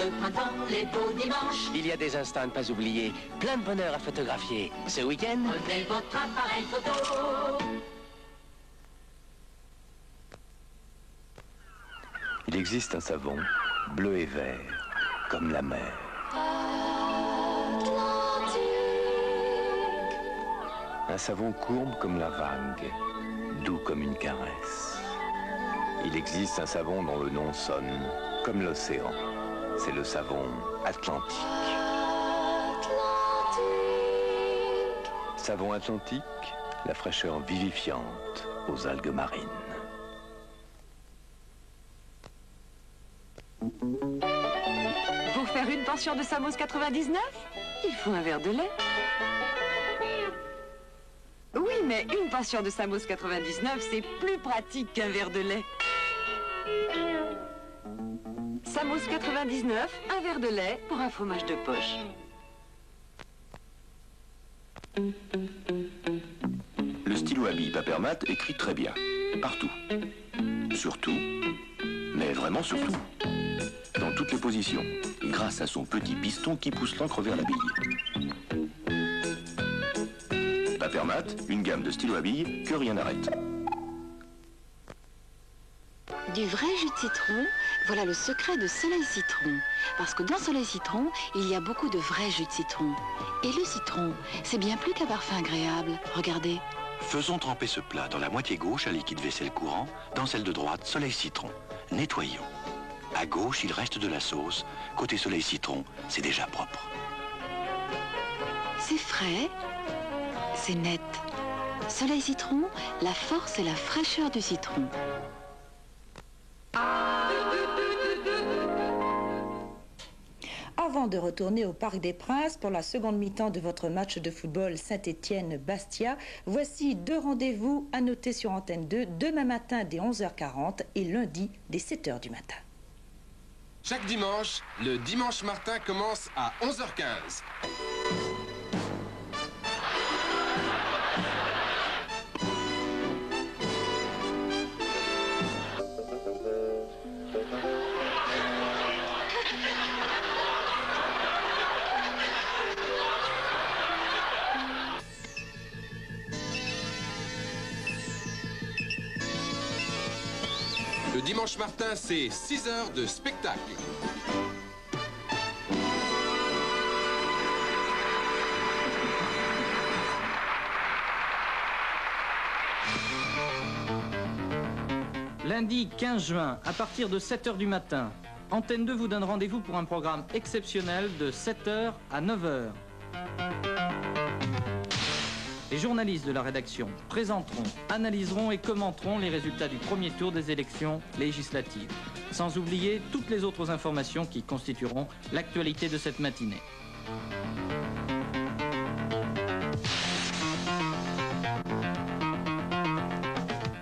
le printemps, les beaux dimanches. Il y a des instants à ne pas oublier, plein de bonheur à photographier. Ce week-end, Prenez votre appareil photo. Il existe un savon bleu et vert, comme la mer. Un savon courbe comme la vague, doux comme une caresse. Il existe un savon dont le nom sonne comme l'océan. C'est le savon Atlantique. Savon Atlantique, la fraîcheur vivifiante aux algues marines. Pour faire une portion de Samos 99, il faut un verre de lait. Oui, mais une portion de Samos 99, c'est plus pratique qu'un verre de lait. Samos 99, un verre de lait pour un fromage de poche. Le stylo à billes Papermat écrit très bien, partout. Surtout, mais vraiment surtout, dans toutes les positions, grâce à son petit piston qui pousse l'encre vers la bille. Papermat, une gamme de stylos à billes que rien n'arrête. Du vrai jus de citron, voilà le secret de Soleil Citron. Parce que dans Soleil Citron, il y a beaucoup de vrai jus de citron. Et le citron, c'est bien plus qu'un parfum agréable. Regardez. Faisons tremper ce plat dans la moitié gauche à liquide vaisselle courant, dans celle de droite, Soleil Citron. Nettoyons. À gauche, il reste de la sauce. Côté Soleil Citron, c'est déjà propre. C'est frais, c'est net. Soleil Citron, la force et la fraîcheur du citron. Avant de retourner au Parc des Princes pour la seconde mi-temps de votre match de football Saint-Étienne-Bastia, voici deux rendez-vous à noter sur Antenne 2, demain matin dès 11h40 et lundi dès 7h du matin. Chaque dimanche, le Dimanche Martin commence à 11h15. Le Dimanche Martin, c'est 6 heures de spectacle. Lundi 15 juin, à partir de 7h du matin, Antenne 2 vous donne rendez-vous pour un programme exceptionnel de 7h à 9h. Les journalistes de la rédaction présenteront, analyseront et commenteront les résultats du premier tour des élections législatives, sans oublier toutes les autres informations qui constitueront l'actualité de cette matinée.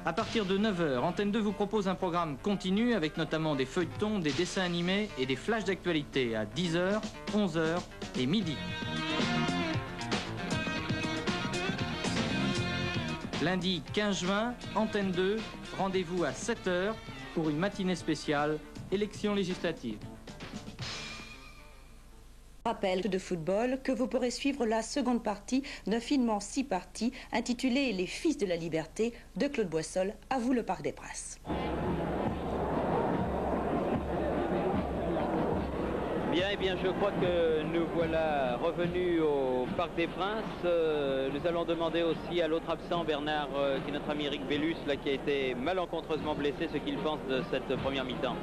À partir de 9h, Antenne 2 vous propose un programme continu avec notamment des feuilletons, des dessins animés et des flashs d'actualité à 10h, 11h et midi. Lundi 15 juin, Antenne 2, rendez-vous à 7h pour une matinée spéciale élections législatives. Rappel de football que vous pourrez suivre la seconde partie d'un film en 6 parties intitulé Les Fils de la Liberté de Claude Boissol. À vous le Parc des Princes. Bien, eh bien, je crois que nous voilà revenus au Parc des Princes. Nous allons demander aussi à l'autre absent, Bernard, qui est notre ami Eric Bellus, là, qui a été malencontreusement blessé, ce qu'il pense de cette première mi-temps.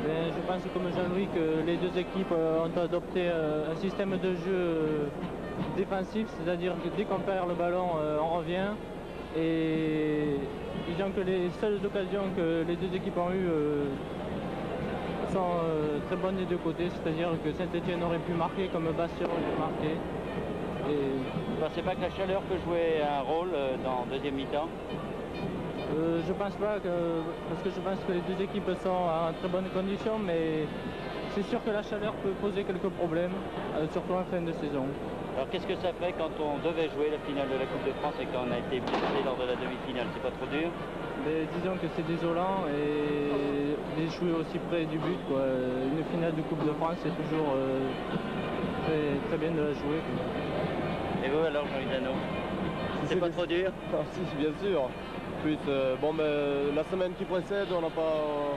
Je pense, comme Jean-Louis, que les deux équipes ont adopté un système de jeu défensif, c'est-à-dire que dès qu'on perd le ballon, on revient. Et disons que les seules occasions que les deux équipes ont eues sont très bonnes des deux côtés, c'est-à-dire que Saint-Étienne aurait pu marquer comme Bastia aurait pu marquer. Et... Vous ne pensez pas que la chaleur peut jouer un rôle dans la deuxième mi-temps? Je pense pas, parce que je pense que les deux équipes sont en très bonnes conditions, mais c'est sûr que la chaleur peut poser quelques problèmes, surtout en fin de saison. Alors qu'est-ce que ça fait quand on devait jouer la finale de la Coupe de France et qu'on a été blessé lors de la demi-finale? C'est pas trop dur? Mais disons que c'est désolant et jouer aussi près du but, quoi. Une finale de Coupe de France, c'est toujours très bien de la jouer, quoi. Et vous alors, Jean-Yves Dano? C'est pas trop dur? Ah, si, bien sûr. Plus, la semaine qui précède, on n'a pas...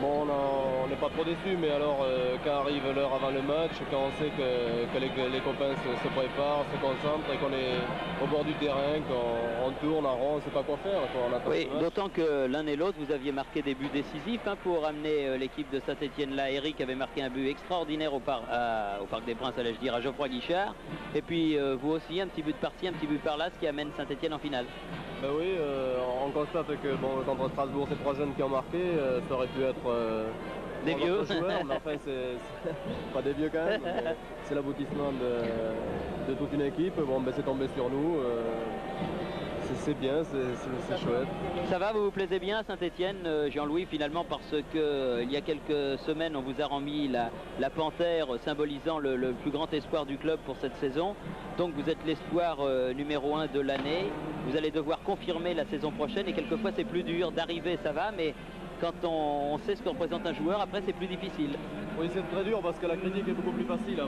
Bon, on n'est pas trop déçus, mais alors quand arrive l'heure avant le match, quand on sait que les copains se préparent, se concentrent et qu'on est au bord du terrain, qu'on tourne en rond, on ne sait pas quoi faire. Oui, d'autant que l'un et l'autre, vous aviez marqué des buts décisifs pour ramener l'équipe de Saint-Etienne là. Eric avait marqué un but extraordinaire au Parc des Princes, allais-je dire, à Geoffroy Guichard. Et puis vous aussi, un petit but de parti, un petit but par là, ce qui amène Saint-Etienne en finale. Ben oui, on constate que contre Strasbourg, ces 3 jeunes qui ont marqué, ça aurait pu être des vieux joueurs, mais enfin c'est pas des vieux quand même. C'est l'aboutissement de toute une équipe. Bon, ben c'est tombé sur nous. C'est bien, c'est chouette. Ça va, vous vous plaisez bien à Saint-Etienne, Jean-Louis, finalement, parce que il y a quelques semaines, on vous a remis la panthère symbolisant le plus grand espoir du club pour cette saison. Donc vous êtes l'espoir numéro 1 de l'année. Vous allez devoir confirmer la saison prochaine et quelquefois c'est plus dur d'arriver, ça va, mais quand on sait ce que représente un joueur, après c'est plus difficile. Oui, c'est très dur parce que la critique est beaucoup plus facile.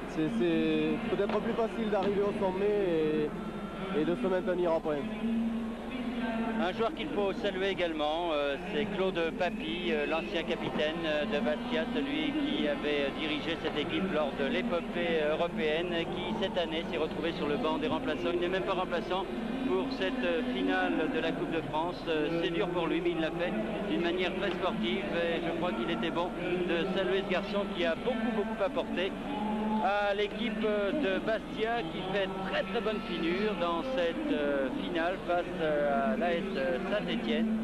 C'est peut-être plus facile d'arriver au sommet et de se maintenir après. Un joueur qu'il faut saluer également, c'est Claude Papy, l'ancien capitaine de Bastia, celui qui avait dirigé cette équipe lors de l'épopée européenne, qui cette année s'est retrouvé sur le banc des remplaçants. Il n'est même pas remplaçant pour cette finale de la Coupe de France. C'est dur pour lui, mais il l'a fait d'une manière très sportive et je crois qu'il était bon de saluer ce garçon qui a beaucoup apporté à l'équipe de Bastia, qui fait très bonne figure dans cette finale face à l'AS Saint-Etienne.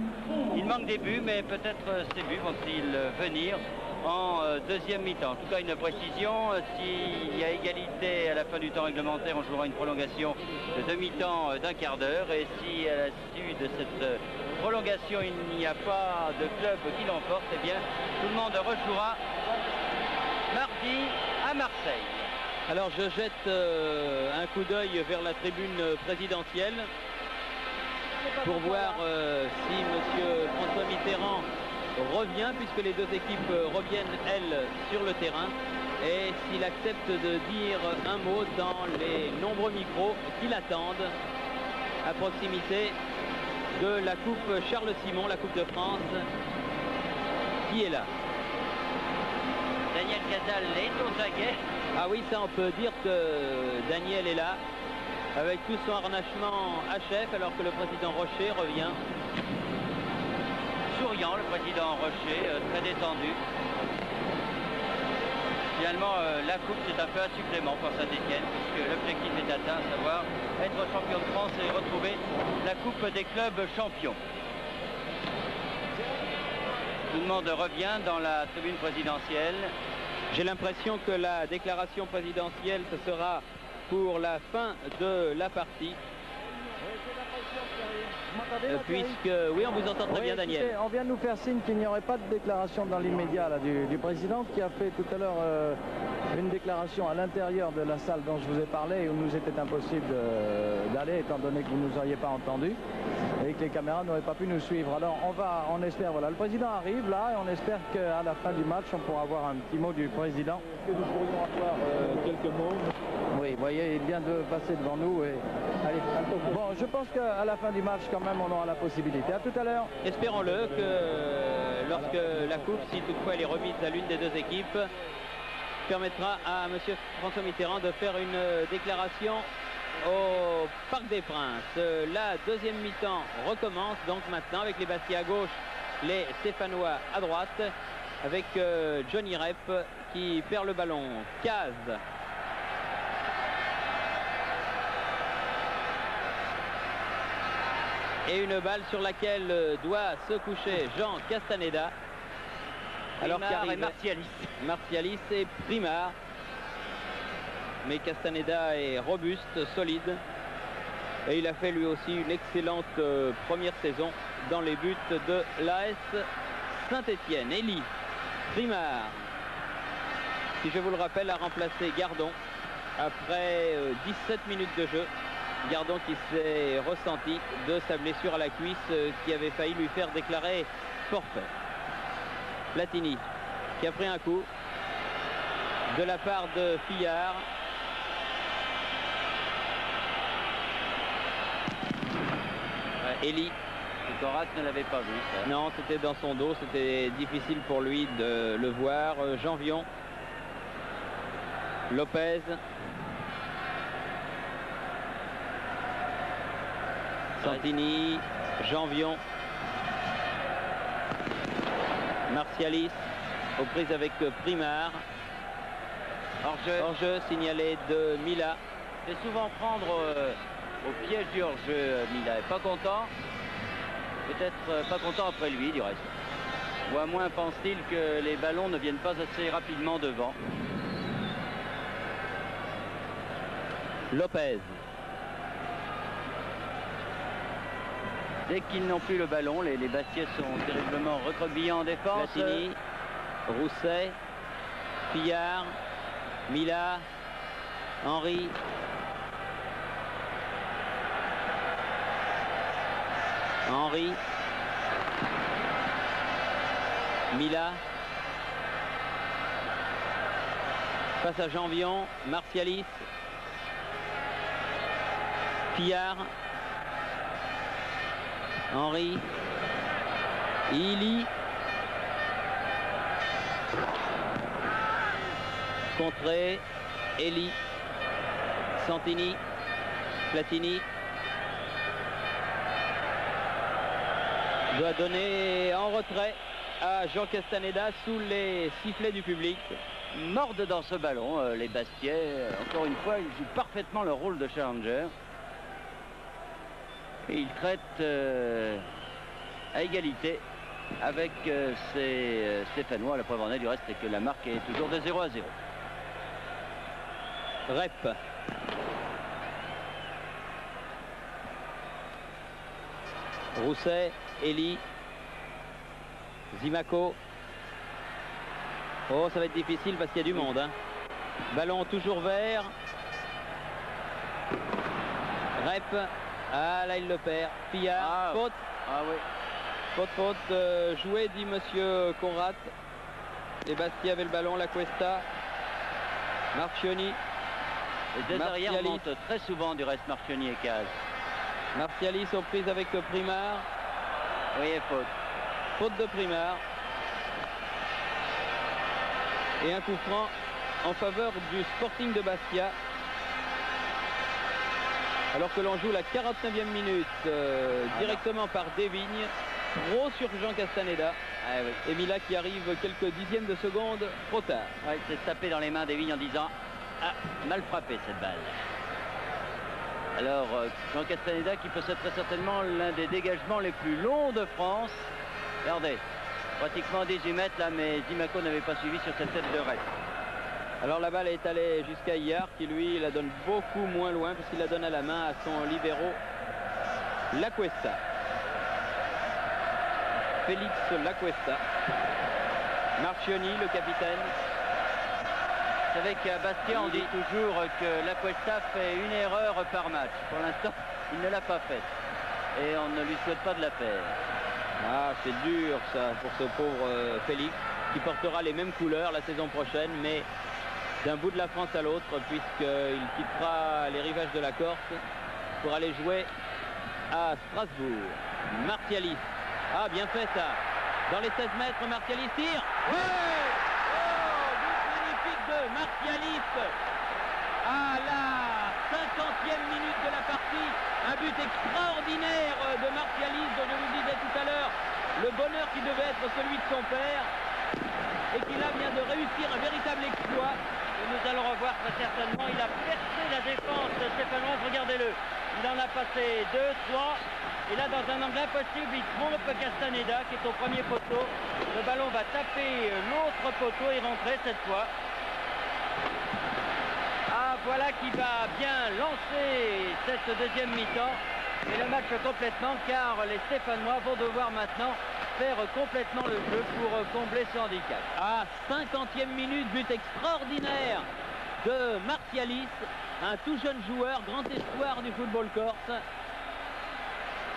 Il manque des buts, mais peut-être ces buts vont-ils venir en deuxième mi-temps. En tout cas, une précision, s'il y a égalité à la fin du temps réglementaire, on jouera une prolongation de demi-temps d'un quart d'heure, et si à l'issue de cette prolongation il n'y a pas de club qui l'emporte, eh bien tout le monde rejouera mardi à Marseille. Alors je jette un coup d'œil vers la tribune présidentielle pour voir si M. François Mitterrand revient, puisque les deux équipes reviennent, elles, sur le terrain, et s'il accepte de dire un mot dans les nombreux micros qui l'attendent à proximité de la Coupe Charles-Simon, la Coupe de France, qui est là. Daniel Casal est au taquet. Ah oui, ça on peut dire que Daniel est là, avec tout son harnachement à chef, alors que le président Rocher revient. Souriant, le président Rocher, très détendu. Finalement, la coupe, c'est un peu un supplément pour Saint-Etienne, puisque l'objectif est atteint, à savoir être champion de France et retrouver la coupe des clubs champions. Tout le monde revient dans la tribune présidentielle. J'ai l'impression que la déclaration présidentielle, ce sera pour la fin de la partie. Puisque, oui, on vous entend très bien, Daniel. Écoutez, on vient de nous faire signe qu'il n'y aurait pas de déclaration dans l'immédiat du président, qui a fait tout à l'heure une déclaration à l'intérieur de la salle dont je vous ai parlé, où nous était impossible d'aller, étant donné que vous ne nous auriez pas entendus et que les caméras n'auraient pas pu nous suivre. Alors on espère, voilà, le président arrive là, et on espère qu'à la fin du match, on pourra avoir un petit mot du président. Est-ce que nous pourrions avoir quelques mots? Oui, vous voyez, il vient de passer devant nous. Et... Allez, bon, je pense qu'à la fin du match, quand même, on aura la possibilité. À tout à l'heure. Espérons-le que lorsque la coupe, si toutefois elle est remise à l'une des deux équipes, permettra à M. François Mitterrand de faire une déclaration au Parc des Princes. La deuxième mi-temps recommence donc maintenant avec les Bastia à gauche, les Stéphanois à droite, avec Johnny Rep qui perd le ballon. Caz. Et une balle sur laquelle doit se coucher Jean Castaneda. Alors qu'arrive Martialis et Primard. Mais Castaneda est robuste, solide. Et il a fait lui aussi une excellente première saison dans les buts de l'AS Saint-Etienne. Elie, Primard, qui je vous le rappelle a remplacé Gardon après 17 minutes de jeu. Gardon qui s'est ressenti de sa blessure à la cuisse qui avait failli lui faire déclarer forfait. Platini qui a pris un coup de la part de Fillard. Elie. Conrad ne l'avait pas vu. Ça. Non, c'était dans son dos, c'était difficile pour lui de le voir. Janvion. Lopez. Santini. Janvion. Martialis aux prises avec Primard. Hors-jeu signalé de Mila. Il fait souvent prendre au piège du hors-jeu. Mila est pas content. Peut-être pas content après lui du reste. Ou à moins pense-t-il que les ballons ne viennent pas assez rapidement devant. Lopez. Dès qu'ils n'ont plus le ballon, les Bastiais sont terriblement recroquevillés en défense. Platini, Rousset, Fillard, Mila, Henry. Henry. Mila. Face à Janvion, Martialis. Fillard. Henry. Illy. Contré. Elie. Santini. Platini. Doit donner en retrait à Jean Castaneda sous les sifflets du public. Mordent dans ce ballon, les Bastiais. Encore une fois, ils jouent parfaitement leur rôle de challenger. Et ils traitent à égalité avec ces Stéphanois. La preuve en est du reste, c'est que la marque est toujours de 0-0. Rep. Rousset, Elie, Zimaco. Oh, ça va être difficile parce qu'il y a du monde. Hein. Ballon toujours vert. Rep. Ah, là, il le perd. Fillard, faute. Ah oui. Faute, joué, dit monsieur Conrad. Les Bastiais avaient le ballon, la Cuesta. Marchioni. Les deux arrières montent très souvent du reste, Marchioni et Caz. Martialis aux prises avec Primard. Oui, faute. Faute de Primard. Et un coup franc en faveur du Sporting de Bastia. Alors que l'on joue la 49e minute directement par Desvignes. Gros sur Jean Castaneda. Ah, oui. Et Mila qui arrive quelques dixièmes de seconde trop tard. Ouais, il s'est tapé dans les mains Desvignes en disant « Ah, mal frappé cette balle ». Alors, Jean Castaneda qui possède très certainement l'un des dégagements les plus longs de France. Regardez, pratiquement 18 mètres là, mais Zimaco n'avait pas suivi sur cette tête de raid. Alors la balle est allée jusqu'à Iyar qui lui la donne beaucoup moins loin puisqu'il la donne à la main à son libéro Lacuesta. Félix Lacuesta. Marchioni, le capitaine. Vous savez qu'à Bastia, on dit toujours que Lacuesta fait une erreur par match. Pour l'instant, il ne l'a pas faite. Et on ne lui souhaite pas de la faire. Ah, c'est dur ça pour ce pauvre Félix qui portera les mêmes couleurs la saison prochaine, mais d'un bout de la France à l'autre, puisqu'il quittera les rivages de la Corse pour aller jouer à Strasbourg. Martialis. Ah, bien fait ça. Dans les 16 mètres, Martialis tire. Ouais! De Martialis à la 50e minute de la partie. Un but extraordinaire de Martialis dont je vous disais tout à l'heure le bonheur qui devait être celui de son père et qui là vient de réussir un véritable exploit. Et nous allons revoir très certainement. Il a percé la défense stéphanoise, regardez-le. Il en a passé 2, 3. Et là, dans un angle impossible, il trompe Castaneda qui est au premier poteau. Le ballon va taper l'autre poteau et rentrer cette fois. Ah, voilà qui va bien lancer cette deuxième mi-temps. Et le match complètement, car les Stéphanois vont devoir maintenant faire complètement le jeu pour combler ce handicap. Ah, 50e minute, but extraordinaire de Martialis, un tout jeune joueur, grand espoir du football corse,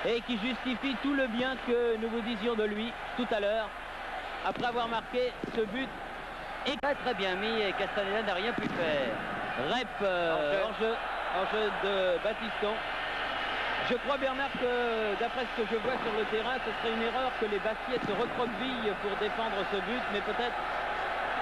et qui justifie tout le bien que nous vous disions de lui tout à l'heure, après avoir marqué ce but. Et très bien mis et Castaneda n'a rien pu faire. Rep hors-jeu de Battiston. Je crois, Bernard, que d'après ce que je vois sur le terrain, ce serait une erreur que les Bastiais se recroquevillent pour défendre ce but, mais peut-être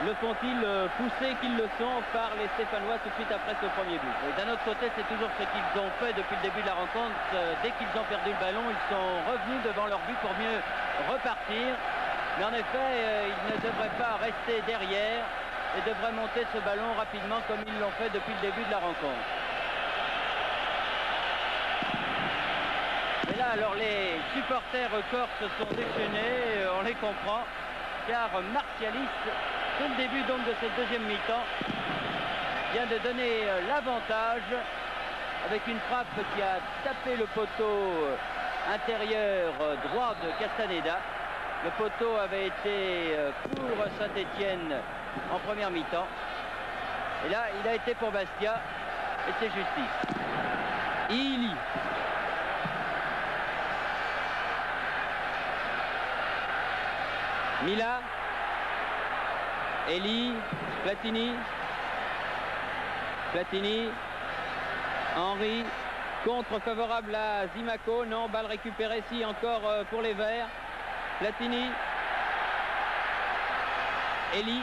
le font-ils pousser qu'ils le sont par les Stéphanois tout de suite après ce premier but. D'un autre côté, c'est toujours ce qu'ils ont fait depuis le début de la rencontre. Dès qu'ils ont perdu le ballon, ils sont revenus devant leur but pour mieux repartir. Mais en effet, ils ne devraient pas rester derrière et devraient monter ce ballon rapidement comme ils l'ont fait depuis le début de la rencontre. Et là, alors les supporters corses se sont déchaînés, on les comprend, car Martialis, dès le début donc de cette deuxième mi-temps, vient de donner l'avantage avec une frappe qui a tapé le poteau intérieur droit de Castaneda. Le poteau avait été pour Saint-Étienne en première mi-temps. Et là, il a été pour Bastia, et c'est justice. Ili. Mila, Eli, Platini, Henry, contre favorable à Zimaco, non, balle récupérée si encore pour les Verts, Platini, Eli,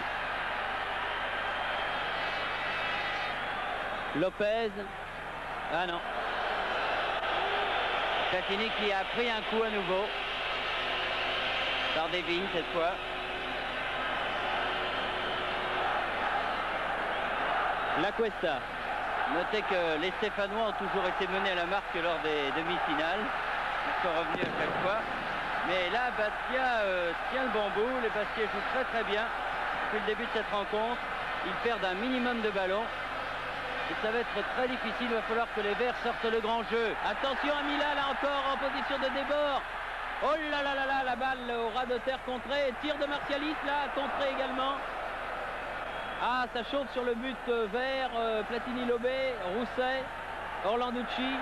Lopez, ah non, Platini qui a pris un coup à nouveau. Par Devine cette fois. La Cuesta. Notez que les Stéphanois ont toujours été menés à la marque lors des demi-finales. Ils sont revenus à chaque fois. Mais là, Bastia tient le bon bout. Les Bastiais jouent très très bien depuis le début de cette rencontre. Ils perdent un minimum de ballons. Et ça va être très difficile. Il va falloir que les Verts sortent le grand jeu. Attention à Mila, là encore en position de débord. Oh là là là là, la balle au ras de terre contrée. Tir de Martialis là, contré également. Ah, ça chauffe sur le but vert. Platini-Lobé, Rousset, Orlanducci,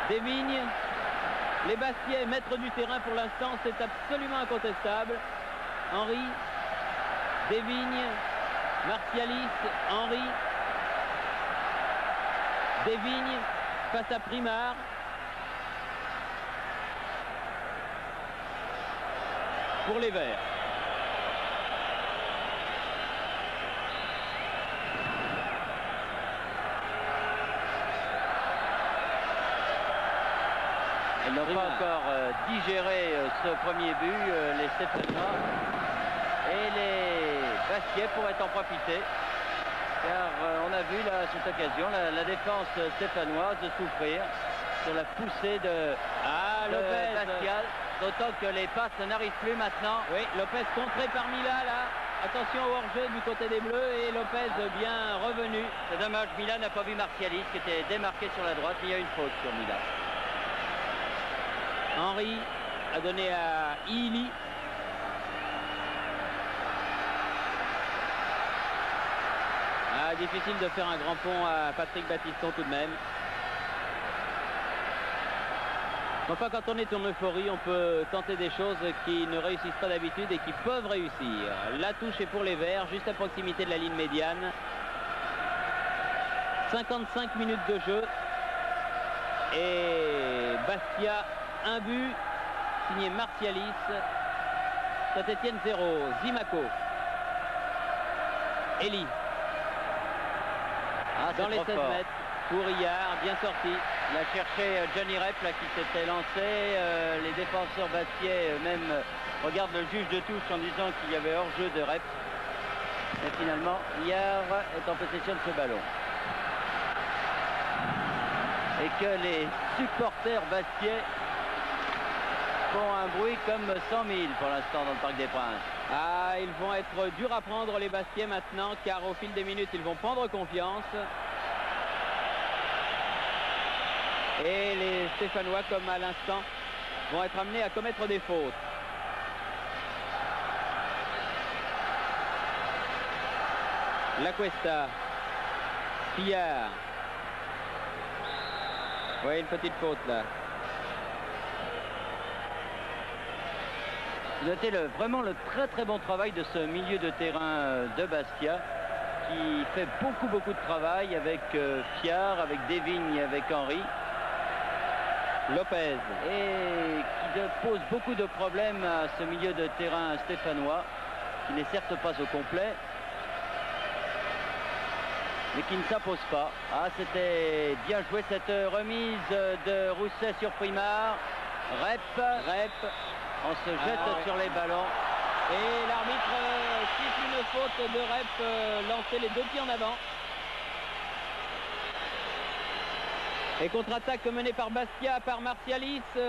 Desvignes. Les Bastiais, maîtres du terrain pour l'instant, c'est absolument incontestable. Henry, Desvignes, Martialis, Henry, Desvignes face à Primard. Pour les Verts. Ils n'ont pas encore digéré ce premier but, les Stéphanois. Et les Bastiais pourraient en profiter. Car on a vu là, à cette occasion la défense stéphanoise de souffrir sur la poussée de Bastia. D'autant que les passes n'arrivent plus maintenant. Oui, Lopez contré par Mila là. Attention au hors-jeu du côté des Bleus et Lopez bien revenu. C'est dommage, Mila n'a pas vu Martialis qui était démarqué sur la droite. Il y a une faute sur Mila. Henry a donné à Ili. Ah, difficile de faire un grand pont à Patrick Battiston tout de même. Enfin, quand on est en euphorie, on peut tenter des choses qui ne réussissent pas d'habitude et qui peuvent réussir. La touche est pour les Verts, juste à proximité de la ligne médiane. 55 minutes de jeu. Et Bastia, un but, signé Martialis. Saint-Étienne 0, Zimaco. Eli. Dans les 16 mètres. Pourillard, bien sorti. Il a cherché Johnny Rep là, qui s'était lancé. Les défenseurs bastiais même regardent le juge de touche en disant qu'il y avait hors-jeu de Rep. Et finalement, Yard est en possession de ce ballon. Et que les supporters bastiais font un bruit comme 100 000 pour l'instant dans le Parc des Princes. Ah, ils vont être durs à prendre les Bastiais maintenant, car au fil des minutes, ils vont prendre confiance. Et les Stéphanois, comme à l'instant, vont être amenés à commettre des fautes. La Cuesta. Pillard. Oui, une petite faute là. Notez vraiment le très bon travail de ce milieu de terrain de Bastia qui fait beaucoup de travail avec Fiard, avec Desvignes, avec Henry. Lopez et qui pose beaucoup de problèmes à ce milieu de terrain stéphanois qui n'est certes pas au complet mais qui ne s'impose pas. Ah, c'était bien joué cette remise de Rousset sur Primard. Rep, on se jette sur les ballons et l'arbitre siffle une faute de Rep lancer les 2 pieds en avant. Et contre-attaque menée par Bastia, par Martialis. Il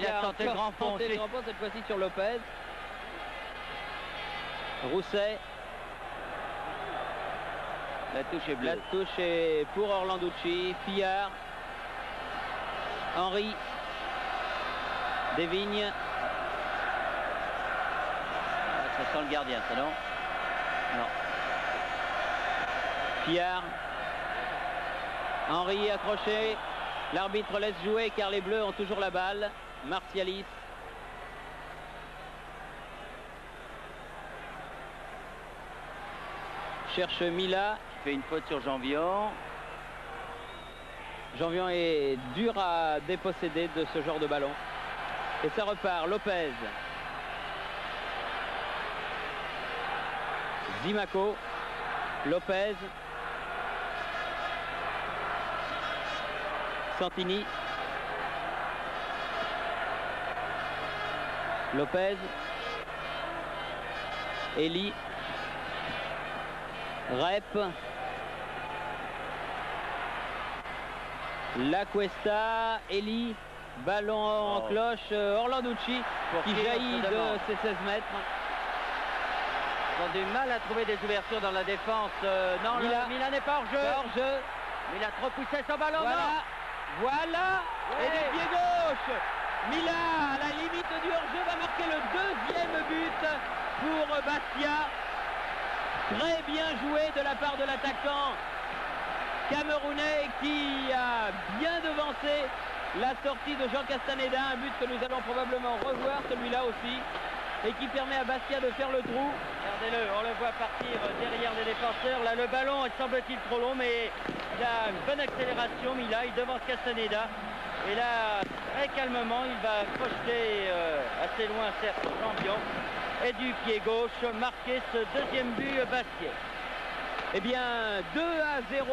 a tenté le grand pont cette fois-ci sur Lopez. Rousset. La touche est bleue. La touche est pour Orlanducci. Fillard. Henry. Desvignes. Ça sent le gardien, ça, non? Non. Fillard. Henry accroché. L'arbitre laisse jouer car les Bleus ont toujours la balle. Martialis. Cherche Mila qui fait une faute sur Janvion. Janvion est dur à déposséder de ce genre de ballon. Et ça repart. Lopez. Zimaco. Lopez. Santini. Lopez. Elie. Rep. La Cuesta. Elie. Ballon en cloche. Orlanducci qui jaillit de ses 16 mètres. Ils ont du mal à trouver des ouvertures dans la défense. Non, Mila n'est pas hors jeu. Mais il a trop poussé son ballon. Voilà. Et du pied gauche. Mila, à la limite du hors-jeu, va marquer le 2e but pour Bastia. Très bien joué de la part de l'attaquant camerounais qui a bien devancé la sortie de Jean Castaneda. Un but que nous allons probablement revoir, celui-là aussi. Et qui permet à Bastia de faire le trou. Regardez-le, on le voit partir derrière les défenseurs. Là, le ballon est semble-t-il trop long, mais il a une bonne accélération. Mila, il devance Castaneda. Et là, très calmement, il va projeter assez loin, certes, Janvion. Et du pied gauche, marquer ce 2e but Bastia. Eh bien, 2-0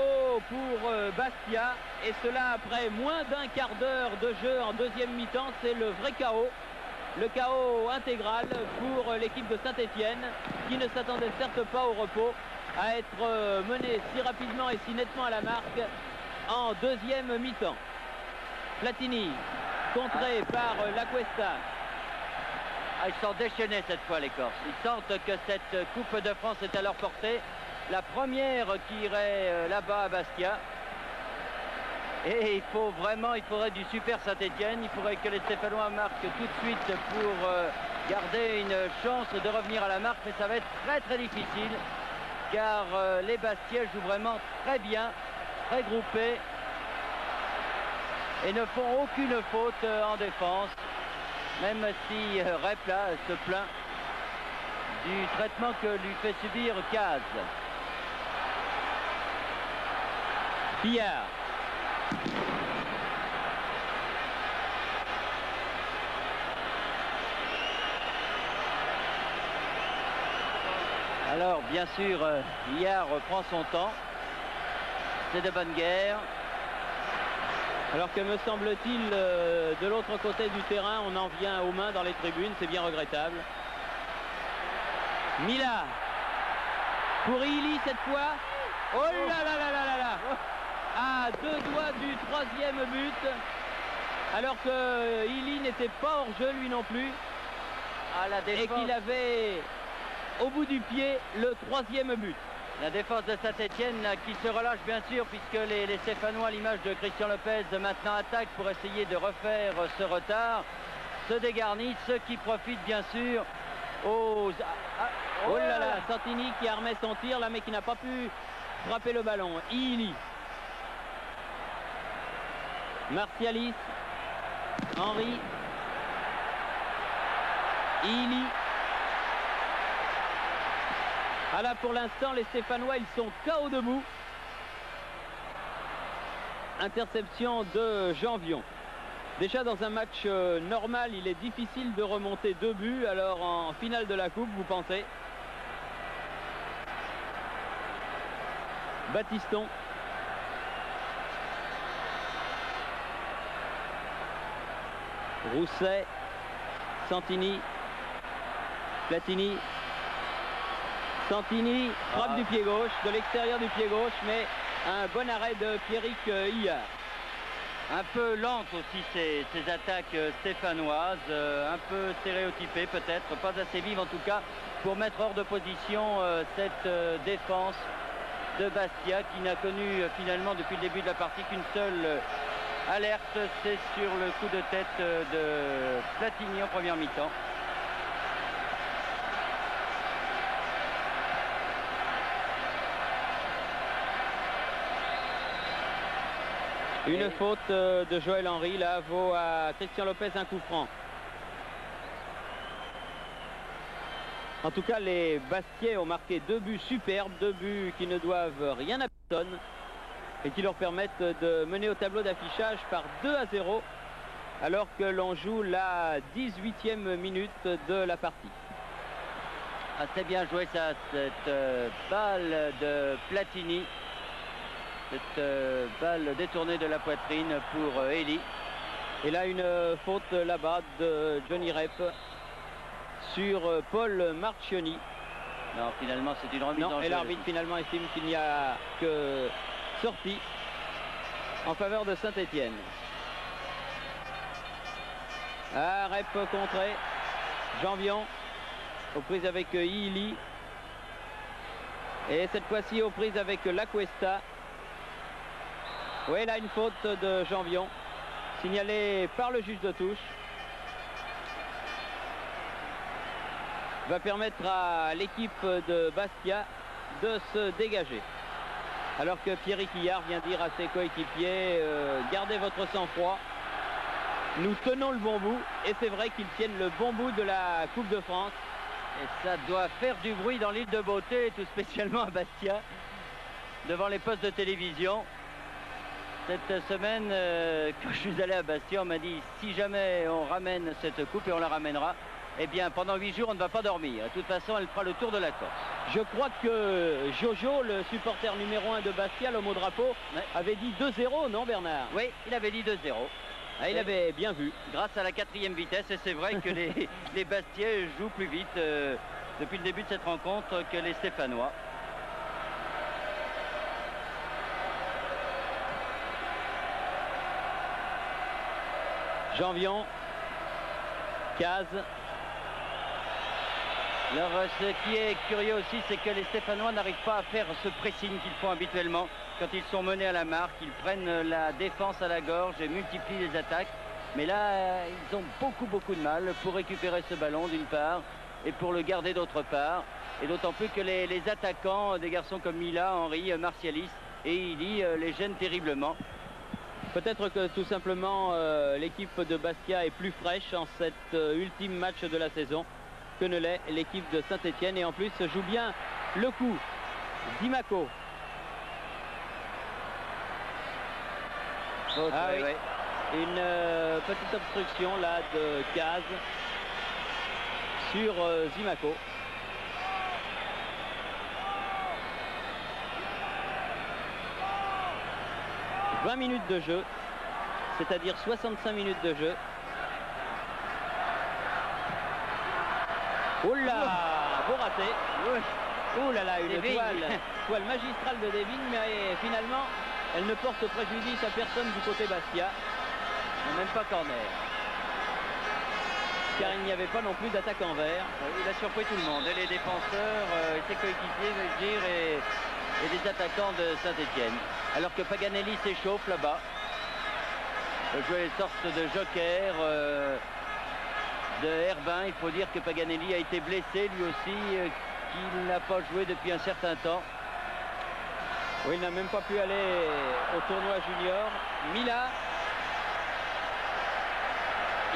pour Bastia. Et cela après moins d'un quart d'heure de jeu en 2e mi-temps. C'est le vrai chaos. Le chaos intégral pour l'équipe de Saint-Étienne qui ne s'attendait certes pas au repos à être menée si rapidement et si nettement à la marque en 2e mi-temps. Platini contré par La Cuesta. Ils sont déchaînés cette fois les Corses. Ils sentent que cette Coupe de France est à leur portée. La première qui irait là-bas à Bastia. Et il faudrait du super Saint-Étienne. Il faudrait que les Stéphanois marquent tout de suite pour garder une chance de revenir à la marque. Mais ça va être très difficile. Car les Bastiais jouent vraiment très bien, très groupés. Et ne font aucune faute en défense. Même si Rep là se plaint du traitement que lui fait subir Caz. Billard. Alors, bien sûr, Billard prend son temps. C'est de bonne guerre. Alors que me semble-t-il, de l'autre côté du terrain, on en vient aux mains dans les tribunes. C'est bien regrettable. Mila. Pour Ili cette fois. Oh là là là là là là. À 2 doigts du 3e but. Alors que Ili n'était pas hors jeu lui non plus. Et qu'il avait au bout du pied le 3e but. La défense de Saint-Étienne qui se relâche bien sûr puisque les Stéphanois à l'image de Christian Lopez maintenant attaquent pour essayer de refaire ce retard. Se dégarnissent, ceux qui profitent bien sûr aux... Oh là là, Santini qui a remis son tir là mais qui n'a pas pu frapper le ballon. Ili. Martialis. Henry. Ili. Ah là, pour l'instant, les Stéphanois, ils sont KO debout. Interception de Janvion. Déjà dans un match normal, il est difficile de remonter 2 buts. Alors en finale de la Coupe, vous pensez? Battiston. Rousset. Santini. Platini. Santini frappe du pied gauche, de l'extérieur du pied gauche, mais un bon arrêt de Pierrick Hillard. Un peu lente aussi ces attaques stéphanoises, un peu stéréotypées peut-être, pas assez vives en tout cas pour mettre hors de position cette défense de Bastia qui n'a connu finalement depuis le début de la partie qu'une seule alerte, c'est sur le coup de tête de Platini en première mi-temps. Une faute de Joël Henry, là, vaut à Christian Lopez un coup franc. En tout cas, les Bastiais ont marqué 2 buts superbes, 2 buts qui ne doivent rien à personne et qui leur permettent de mener au tableau d'affichage par 2-0 alors que l'on joue la 18e minute de la partie. Assez bien joué ça, cette balle de Platini. Cette balle détournée de la poitrine pour Eli. Et là, une faute là-bas de Johnny Rep sur Paul Marchioni. Non, finalement, c'est une remise en jeu. Et l'arbitre finalement estime qu'il n'y a que sortie en faveur de Saint-Étienne. Ah, Rep contré. Janvion aux prises avec Ili. Et cette fois-ci aux prises avec Lacuesta. Oui, là une faute de Janvion, signalée par le juge de touche. Va permettre à l'équipe de Bastia de se dégager. Alors que Pierrick Hillard vient dire à ses coéquipiers, gardez votre sang-froid. Nous tenons le bon bout, et c'est vrai qu'ils tiennent le bon bout de la Coupe de France. Et ça doit faire du bruit dans l'île de Beauté, tout spécialement à Bastia, devant les postes de télévision. Cette semaine, quand je suis allé à Bastia, on m'a dit si jamais on ramène cette coupe, et on la ramènera, eh bien pendant 8 jours on ne va pas dormir. De toute façon, elle fera le tour de la Corse. Je crois que Jojo, le supporter numéro 1 de Bastia, l'homme au drapeau, avait dit 2-0, non Bernard? Oui, il avait dit 2-0. Ah, il avait bien vu. Grâce à la 4e vitesse, et c'est vrai que les Bastiais jouent plus vite depuis le début de cette rencontre que les Stéphanois. Janvion, Caz. Alors ce qui est curieux aussi, c'est que les Stéphanois n'arrivent pas à faire ce pressing qu'ils font habituellement quand ils sont menés à la marque. Ils prennent la défense à la gorge et multiplient les attaques. Mais là, ils ont beaucoup de mal pour récupérer ce ballon d'une part et pour le garder d'autre part. Et d'autant plus que les attaquants, des garçons comme Mila, Henry, Martialis et Ili, les gênent terriblement. Peut-être que tout simplement l'équipe de Bastia est plus fraîche en cet ultime match de la saison que ne l'est l'équipe de Saint-Étienne, et en plus joue bien le coup. Zimaco. Oh, ah, oui. Une petite obstruction là de Caz sur Zimaco. « 20 minutes de jeu, c'est-à-dire 65 minutes de jeu. » Oh là, beau raté. Oh là là, une toile magistrale de Devin, mais finalement, elle ne porte préjudice à personne du côté Bastia. Même pas corner. Car il n'y avait pas non plus d'attaque en vert. Il a surpris tout le monde, et les défenseurs, ses coéquipiers, je veux dire, et les attaquants de Saint-Étienne. Alors que Paganelli s'échauffe là-bas. Jouer une sorte de joker de Herbin. Il faut dire que Paganelli a été blessé lui aussi, qu'il n'a pas joué depuis un certain temps. Oui, il n'a même pas pu aller au tournoi junior. Mila.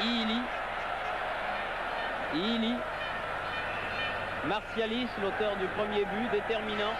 Ili. Illy. Martialis, l'auteur du premier but, déterminant.